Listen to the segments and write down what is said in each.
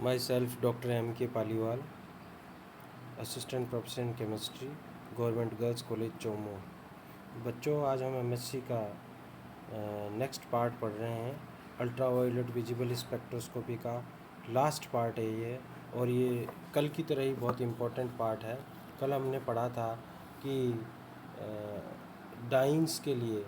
My self doctor M K Paliwal, assistant professor in chemistry, government girls college Chaumu. बच्चों, आज हम MSc का next part पढ़ रहे हैं। अल्ट्रा वायलेट विजिबल स्पेक्ट्रोस्कोपी का लास्ट पार्ट है ये, और ये कल की तरह ही बहुत इम्पोर्टेंट पार्ट है। कल हमने पढ़ा था कि डाइंस के लिए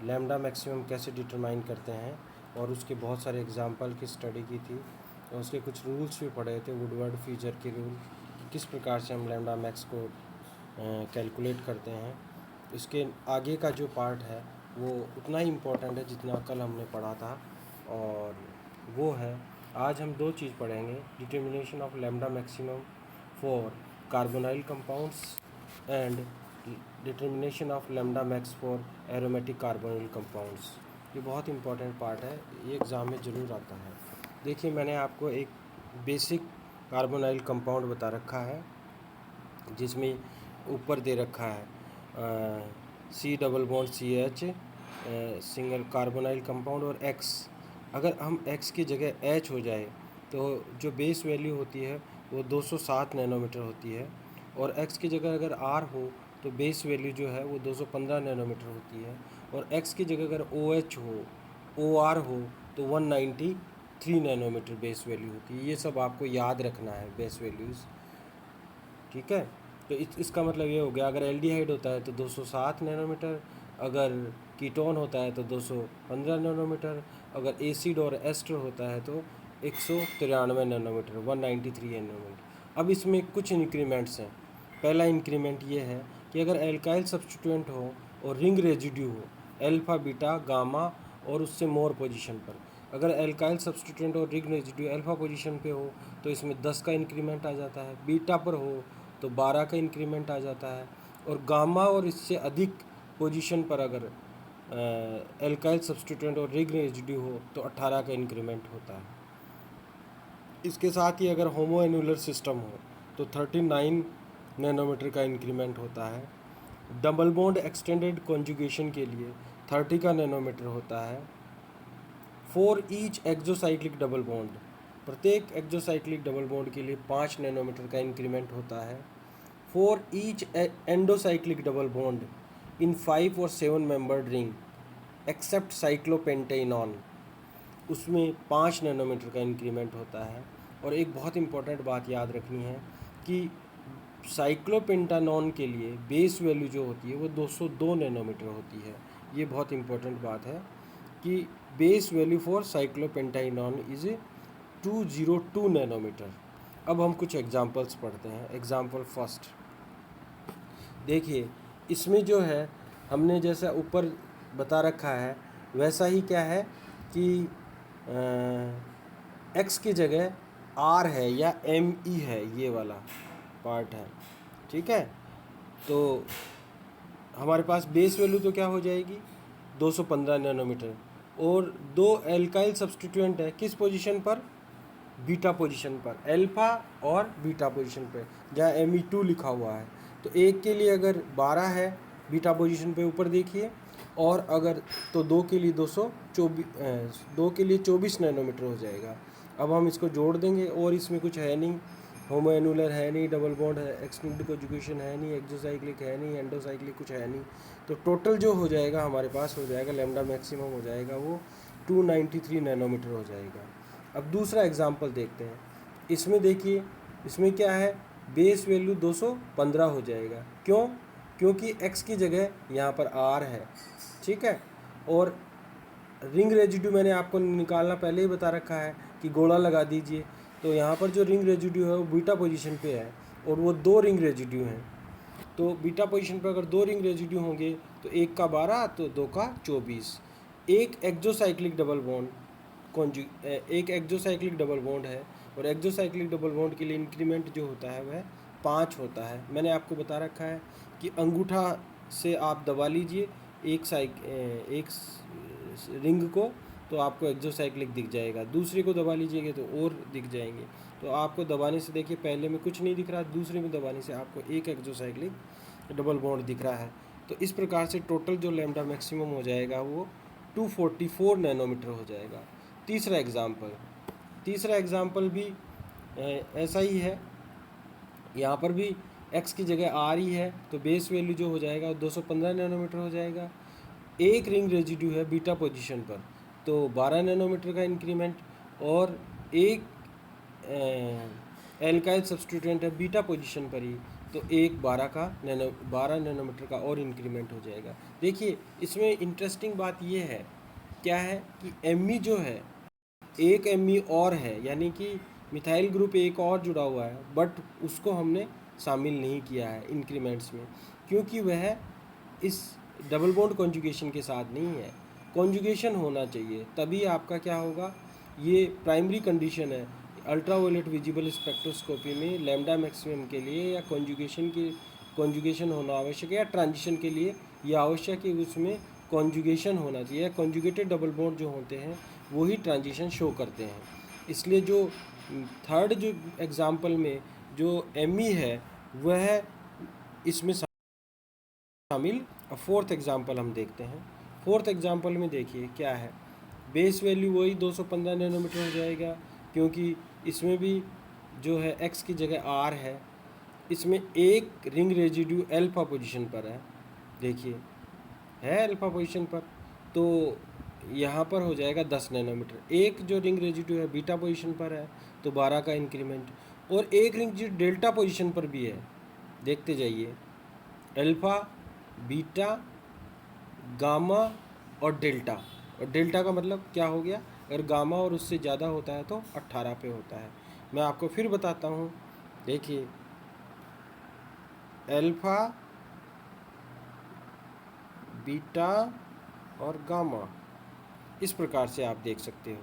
लैम्डा मैक्सिमम कैसे डिटरमाइन करते हैं, और उसके बहुत सारे एग्जाम्पल की स्टडी की थी, और उसके कुछ रूल्स भी पढ़े थे, वुडवर्ड फीचर के रूल, कि किस प्रकार से हम लैम्डा मैक्स को कैलकुलेट करते हैं। इसके आगे का जो पार्ट है वो उतना ही इम्पोर्टेंट है जितना कल हमने पढ़ा था, और वो है आज हम दो चीज़ पढ़ेंगे। Determination of lambda maximum for carbonyl compounds and determination of lambda max for aromatic carbonyl compounds. ये बहुत इंपॉर्टेंट पार्ट है, ये एग्ज़ाम में ज़रूर आता है। देखिए, मैंने आपको एक बेसिक कार्बोनाइल कंपाउंड बता रखा है, जिसमें ऊपर दे रखा है C double bond C H single carbonyl compound, और एक्स। अगर हम एक्स की जगह एच हो जाए तो जो बेस वैल्यू होती है वो 207 नैनोमीटर होती है, और एक्स की जगह अगर आर हो तो बेस वैल्यू जो है वो 215 नैनोमीटर होती है, और एक्स की जगह अगर ओ एच हो, ओ आर हो, तो 193 नैनोमीटर बेस वैल्यू होती है। ये सब आपको याद रखना है, बेस वैल्यूज़, ठीक है। तो इसका मतलब ये हो गया, अगर एल्डिहाइड होता है तो 207 नैनोमीटर, अगर कीटोन होता है तो 215 नैनोमीटर, अगर एसिड और एस्टर होता है तो 193 नैनोमीटर, 193 नैनोमीटर। अब इसमें कुछ इंक्रीमेंट्स हैं। पहला इंक्रीमेंट ये है कि अगर एल्काइल सब्स्टिट्यूएंट हो और रिंग रेजिड्यू हो, अल्फा बीटा गामा और उससे मोर पोजीशन पर, अगर एल्काइल सब्स्टिट्यूएंट और रिंग रेजिड्यू अल्फा पोजीशन पे हो तो इसमें 10 का इंक्रीमेंट आ जाता है, बीटा पर हो तो 12 का इंक्रीमेंट आ जाता है, और गामा और इससे अधिक पोजीशन पर अगर एल्काइल सब्स्टिट्यूएंट और रिंग रेजिड्यू हो तो 18 का इंक्रीमेंट होता है। इसके साथ ही अगर होमोएन्युलर सिस्टम हो तो 39 नैनोमीटर का इंक्रीमेंट होता है। डबल बॉन्ड एक्सटेंडेड कॉन्जुगेशन के लिए 30 का नैनोमीटर होता है। For each exocyclic double bond, प्रत्येक एक्जोसाइक्लिक डबल बॉन्ड के लिए 5 नैनोमीटर का इंक्रीमेंट होता है। For each endocyclic double bond in 5 और 7 मेंबर्ड रिंग एक्सेप्ट साइक्लोपेंटेनॉन, उसमें 5 नैनोमीटर का इंक्रीमेंट होता है। और एक बहुत इंपॉर्टेंट बात याद रखनी है कि साइक्लोपेंटानॉन के लिए बेस वैल्यू जो होती है वो 202 नैनोमीटर होती है। ये बहुत इंपॉर्टेंट बात है कि base value for cyclopentenone is 202 nanometre. अब हम कुछ एग्जांपल्स पढ़ते हैं। एग्जांपल फर्स्ट देखिए, इसमें जो है हमने जैसा ऊपर बता रखा है वैसा ही क्या है कि एक्स की जगह आर है या एम ई है, ये वाला पार्ट है, ठीक है। तो हमारे पास बेस वैल्यू तो क्या हो जाएगी 215 नैनोमीटर, और दो एल्काइल सब्स्टिट्यूएंट है किस पोजीशन पर, बीटा पोजीशन पर, अल्फा और बीटा पोजीशन पर, जहाँ Me2 लिखा हुआ है। तो एक के लिए अगर 12 है बीटा पोजीशन पे, ऊपर देखिए, और अगर तो दो के लिए 24 नैनोमीटर हो जाएगा। अब हम इसको जोड़ देंगे, और इसमें कुछ है नहीं, होमोएनुलर है नहीं, डबल बॉन्ड है, एक्सटेंडेड कॉन्जुगेशन है नहीं, एक्सोसाइक्लिक है नहीं, एंडोसाइक्लिक कुछ है नहीं। तो टोटल जो हो जाएगा हमारे पास हो जाएगा लैम्डा मैक्सिमम हो जाएगा वो 293 नैनोमीटर हो जाएगा। अब दूसरा एग्जांपल देखते हैं। इसमें देखिए, इसमें क्या है, बेस वैल्यू 215 हो जाएगा। क्यों? क्योंकि x की जगह यहाँ पर r है, ठीक है। और रिंग रेजिड्यू मैंने आपको निकालना पहले ही बता रखा है कि गोला लगा दीजिए। तो यहाँ पर जो रिंग रेजिड्यू है वो बीटा पोजीशन पे है, और वो 2 रिंग रेजिड्यू हैं। तो बीटा पोजीशन पर अगर 2 रिंग रेजिड्यू होंगे तो 1 का 12 तो 2 का 24। एक एक्सोसाइक्लिक डबल बॉन्ड है, और एक्सोसाइक्लिक डबल बॉन्ड के लिए इंक्रीमेंट जो होता है वह 5 होता है। मैंने आपको बता रखा है कि अंगूठा से आप दबा लीजिए एक रिंग को तो आपको एक्सोसाइक्लिक दिख जाएगा, दूसरे को दबा लीजिएगा तो और दिख जाएंगे। तो आपको दबाने से देखिए पहले में कुछ नहीं दिख रहा, दूसरे में दबाने से आपको एक एक्सोसाइक्लिक डबल बॉन्ड दिख रहा है। तो इस प्रकार से टोटल जो लैम्डा मैक्सिमम हो जाएगा वो 244 नैनोमीटर हो जाएगा। तीसरा एग्जाम्पल भी ऐसा ही है, यहाँ पर भी x की जगह r ही है, तो बेस वैल्यू जो हो जाएगा 215 नैनोमीटर हो जाएगा। एक रिंग रेजिड्यू है बीटा पोजीशन पर, तो 12 नैनोमीटर का इंक्रीमेंट, और एक एल्काइल सब्स्टिट्यूएंट है बीटा पोजीशन पर ही, तो एक 12 नैनोमीटर का और इंक्रीमेंट हो जाएगा। देखिए इसमें इंटरेस्टिंग बात ये है, क्या है कि एमी जो है, एक एमी और है, यानी कि मिथाइल ग्रुप एक और जुड़ा हुआ है, बट उसको हमने शामिल नहीं किया है इंक्रीमेंट्स में, क्योंकि वह इस डबल बॉन्ड कॉन्जुगेशन के साथ नहीं है। कॉन्जुगेशन होना चाहिए, तभी आपका क्या होगा, ये प्राइमरी कंडीशन है अल्ट्रावायलेट विजिबल स्पेक्ट्रोस्कोपी में लैम्डा मैक्सिमम के लिए, या कॉन्जुगेशन होना आवश्यक है, या ट्रांजिशन के लिए ये आवश्यक है उसमें कॉन्जुगेशन होना चाहिए। कॉन्जुगेटेड डबल बॉन्ड जो होते हैं वही ट्रांजिशन शो करते हैं। इसलिए जो थर्ड जो एग्जाम्पल में जो एमी है वह इसमें शामिल। अब फोर्थ एग्जाम्पल हम देखते हैं। फोर्थ एग्जाम्पल में देखिए क्या है, बेस वैल्यू वही 215 नैनोमीटर हो जाएगा, क्योंकि इसमें भी जो है x की जगह r है। इसमें एक रिंग रेजिड्यू अल्फा पोजीशन पर है, देखिए है अल्फा पोजीशन पर, तो यहाँ पर हो जाएगा 10 नैनोमीटर। एक जो रिंग रेजिड्यू है बीटा पोजीशन पर है, तो 12 का इंक्रीमेंट, और एक रिंग जो डेल्टा पोजीशन पर भी है, देखते जाइए, अल्फा, बीटा, गामा और डेल्टा। और डेल्टा का मतलब क्या हो गया, अगर गामा और उससे ज़्यादा होता है तो 18 पे होता है। मैं आपको फिर बताता हूँ, देखिए अल्फा, बीटा और गामा, इस प्रकार से आप देख सकते हो,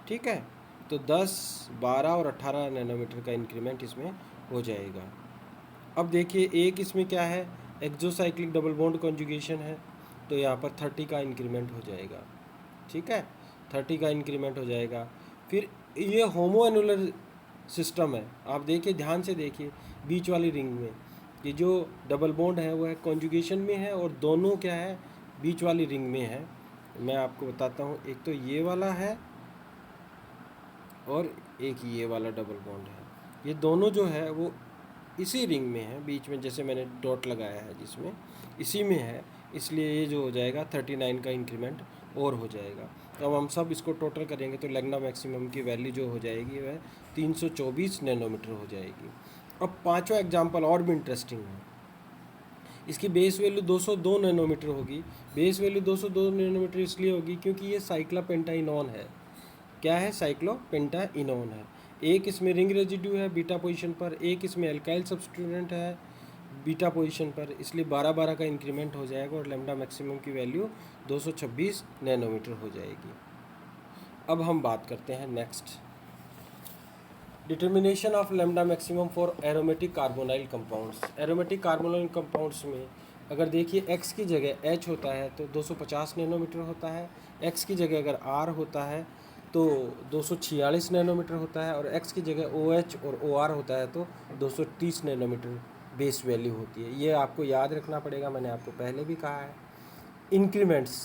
ठीक है। तो 10, 12 और 18 नैनोमीटर का इंक्रीमेंट इसमें हो जाएगा। अब देखिए एक इसमें क्या है, एक्सोसाइक्लिक डबल बॉन्ड कॉन्जुगेशन है, तो यहाँ पर 30 का इंक्रीमेंट हो जाएगा, ठीक है, 30 का इंक्रीमेंट हो जाएगा। फिर ये होमो एनुलर सिस्टम है, आप देखिए ध्यान से देखिए, बीच वाली रिंग में ये जो डबल बॉन्ड है वो है कॉन्जुगेशन में है, और दोनों क्या है, बीच वाली रिंग में है। मैं आपको बताता हूँ, एक तो ये वाला है और एक ये वाला डबल बॉन्ड है, ये दोनों जो है वो इसी रिंग में है, बीच में जैसे मैंने डॉट लगाया है जिसमें, इसी में है, इसलिए ये जो हो जाएगा 39 का इंक्रीमेंट और हो जाएगा। तो अब हम सब इसको टोटल करेंगे तो लैम्डा मैक्सिमम की वैल्यू जो हो जाएगी वह 324 नैनोमीटर हो जाएगी। अब पांचवा एग्जांपल और भी इंटरेस्टिंग है, इसकी बेस वैल्यू 202 नैनोमीटर होगी। बेस वैल्यू 202 नैनोमीटर इसलिए होगी क्योंकि ये साइक्लोपेंटाइनॉन है। क्या है, साइक्लोपेंटाइनॉन है। एक इसमें रिंग रेजिड्यू है बीटा पोजीशन पर, एक इसमें एल्काइल सब्स्टिट्यूएंट है बीटा पोजीशन पर, इसलिए 12-12 का इंक्रीमेंट हो जाएगा और लैम्डा मैक्सिमम की वैल्यू 226 नैनोमीटर हो जाएगी। अब हम बात करते हैं next, determination of lambda maximum for aromatic carbonyl compounds. Aromatic carbonyl compounds में अगर देखिए x की जगह H होता है तो 250 नैनोमीटर होता है, x की जगह अगर R होता है तो 246 नैनोमीटर होता है, और x की जगह OH और OR होता है तो 230 नैनोमीटर बेस वैल्यू होती है। ये आपको याद रखना पड़ेगा, मैंने आपको पहले भी कहा है। इंक्रीमेंट्स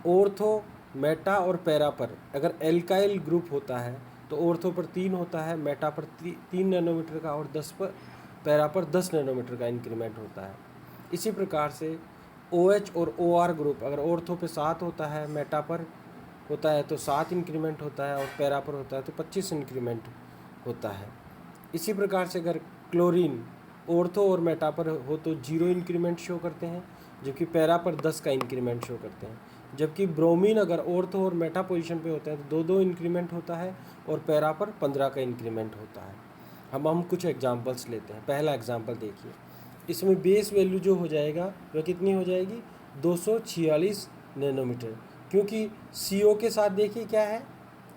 ऑर्थो, मेटा और पैरा पर अगर एल्काइल ग्रुप होता है तो ऑर्थो पर 3 होता है, मेटा पर 3 नैनोमीटर का, और 10 पर पैरा पर 10 नैनोमीटर का इंक्रीमेंट होता है। इसी प्रकार से OH और OR ग्रुप अगर ऑर्थो पे 7 होता है, मेटा पर होता है तो 7 इंक्रीमेंट होता है, और पैरा पर होता है तो 25 इंक्रीमेंट होता है। इसी प्रकार से अगर क्लोरीन ऑर्थो और मेटा पर हो तो 0 इंक्रीमेंट शो करते हैं, जबकि पैरा पर 10 का इंक्रीमेंट शो करते हैं। जबकि ब्रोमीन अगर ऑर्थो और मेटा पोजीशन पे होता है तो 2-2 इंक्रीमेंट होता है, और पैरा पर 15 का इंक्रीमेंट होता है। अब हम कुछ एग्जांपल्स लेते हैं। पहला एग्जांपल देखिए, इसमें बेस वैल्यू जो हो जाएगा वह कितनी हो जाएगी, 246 नैनोमीटर, क्योंकि CO के साथ देखिए क्या है,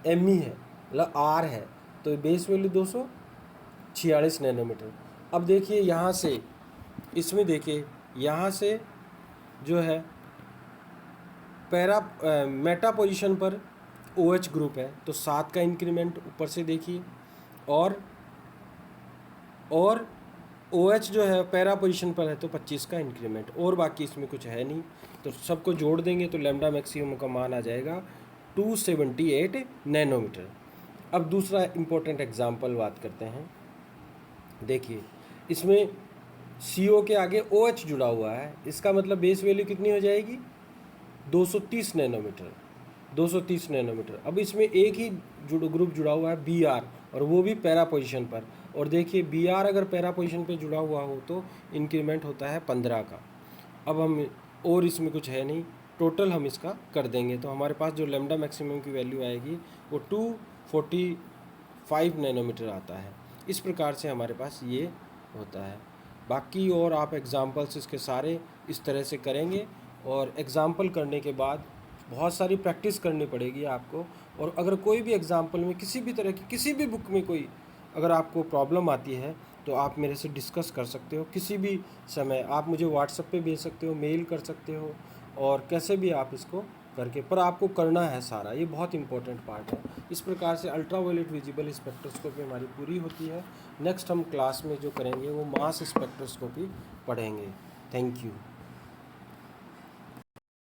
Me है, मतलब R है, तो बेस वैल्यू 246 नैनोमीटर। अब देखिए यहाँ से, इसमें देखिए यहाँ से जो है मेटा पोजीशन पर OH ग्रुप है तो 7 का इंक्रीमेंट ऊपर से देखिए, और OH जो है पैरा पोजीशन पर है तो 25 का इंक्रीमेंट, और बाकी इसमें कुछ है नहीं, तो सबको जोड़ देंगे तो लैम्डा मैक्सिमम का मान आ जाएगा 278 नैनोमीटर। अब दूसरा इम्पोर्टेंट एग्जाम्पल बात करते हैं। देखिए इसमें CO के आगे OH जुड़ा हुआ है, इसका मतलब बेस वैल्यू कितनी हो जाएगी 230 नैनोमीटर, 230 नैनोमीटर। अब इसमें एक ही ग्रुप जुड़ा हुआ है Br, और वो भी पैरा पोजीशन पर। और देखिए Br अगर पैरा पोजीशन पर जुड़ा हुआ हो तो इंक्रीमेंट होता है 15 का। अब हम और इसमें कुछ है नहीं, टोटल हम इसका कर देंगे तो हमारे पास जो लैम्डा मैक्सिमम की वैल्यू आएगी वो 245 नैनोमीटर आता है। इस प्रकार से हमारे पास ये होता है। बाकी और आप एग्जाम्पल्स इसके सारे इस तरह से करेंगे, और एग्ज़ाम्पल करने के बाद बहुत सारी प्रैक्टिस करनी पड़ेगी आपको। और अगर कोई भी एग्ज़ाम्पल में किसी भी तरह की किसी भी बुक में कोई अगर आपको प्रॉब्लम आती है तो आप मेरे से डिस्कस कर सकते हो किसी भी समय। आप मुझे व्हाट्सएप पे भेज सकते हो, मेल कर सकते हो, और कैसे भी आप इसको करके, पर आपको करना है सारा, ये बहुत इंपॉर्टेंट पार्ट है। इस प्रकार से अल्ट्रावायलेट विजिबल स्पेक्ट्रोस्कोपी हमारी पूरी होती है। नेक्स्ट हम क्लास में जो करेंगे वो मास स्पेक्ट्रोस्कोपी पढ़ेंगे। Thank you.